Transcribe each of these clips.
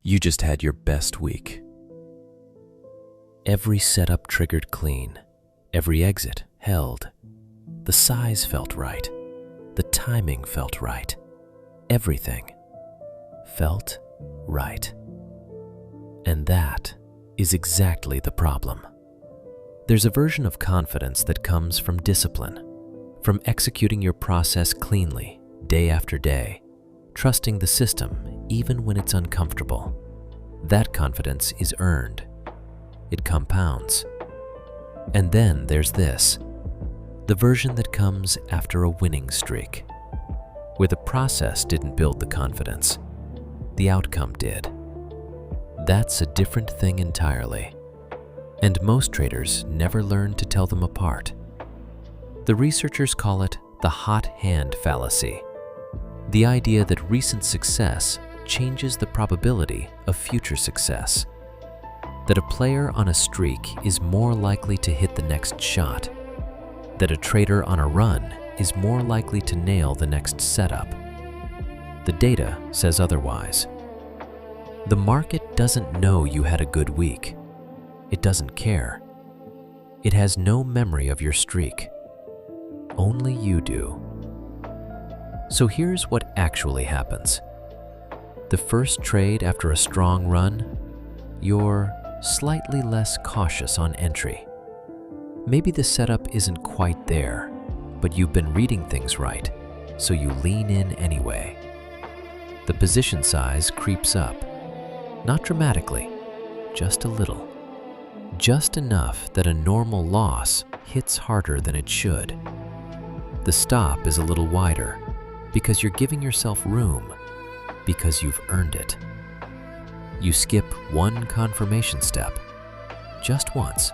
You just had your best week. Every setup triggered clean, every exit held. The size felt right, the timing felt right, everything felt right. And that is exactly the problem. There's a version of confidence that comes from discipline, from executing your process cleanly, day after day, trusting the system even when it's uncomfortable. That confidence is earned. It compounds. And then there's this, the version that comes after a winning streak, where the process didn't build the confidence, the outcome did. That's a different thing entirely, and most traders never learn to tell them apart. The researchers call it the hot hand fallacy, the idea that recent success changes the probability of future success, that a player on a streak is more likely to hit the next shot, that a trader on a run is more likely to nail the next setup. The data says otherwise. The market doesn't know you had a good week. It doesn't care. It has no memory of your streak. Only you do. So here's what actually happens. The first trade after a strong run, you're slightly less cautious on entry. Maybe the setup isn't quite there, but you've been reading things right, so you lean in anyway. The position size creeps up, not dramatically, just a little. Just enough that a normal loss hits harder than it should. The stop is a little wider because you're giving yourself room, because you've earned it. You skip one confirmation step, just once,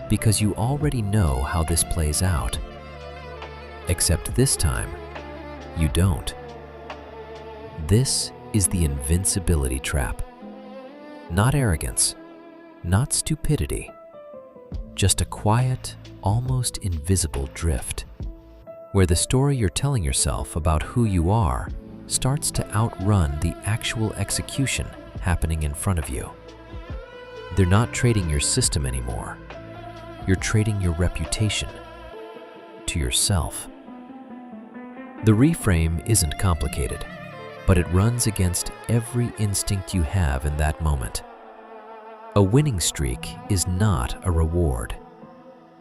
because you already know how this plays out. Except this time, you don't. This is the invincibility trap. Not arrogance, not stupidity, just a quiet, almost invisible drift, where the story you're telling yourself about who you are starts to outrun the actual execution happening in front of you. They're not trading your system anymore. You're trading your reputation to yourself. The reframe isn't complicated, but it runs against every instinct you have in that moment. A winning streak is not a reward.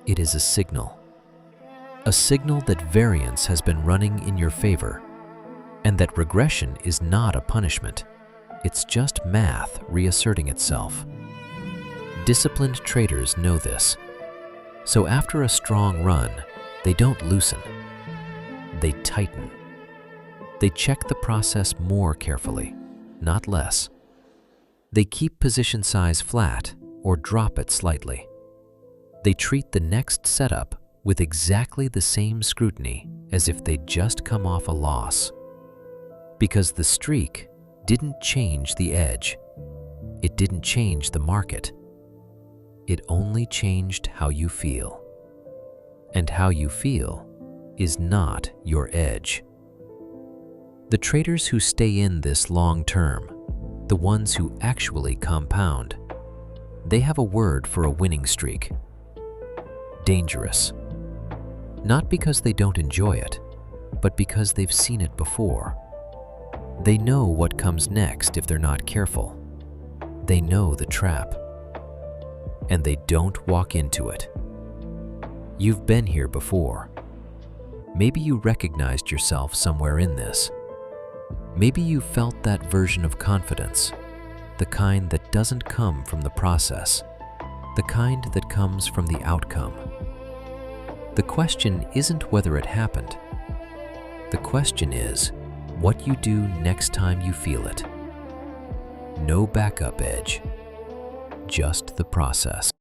It is a signal. A signal that variance has been running in your favor, and that regression is not a punishment. It's just math reasserting itself. Disciplined traders know this. So after a strong run, they don't loosen. They tighten. They check the process more carefully, not less. They keep position size flat or drop it slightly. They treat the next setup with exactly the same scrutiny as if they'd just come off a loss. Because the streak didn't change the edge. It didn't change the market. It only changed how you feel. And how you feel is not your edge. The traders who stay in this long term, the ones who actually compound, they have a word for a winning streak. Dangerous. Not because they don't enjoy it, but because they've seen it before. They know what comes next if they're not careful. They know the trap. And they don't walk into it. You've been here before. Maybe you recognized yourself somewhere in this. Maybe you felt that version of confidence, the kind that doesn't come from the process, the kind that comes from the outcome. The question isn't whether it happened. The question is what you do next time you feel it. No backup edge, just the process.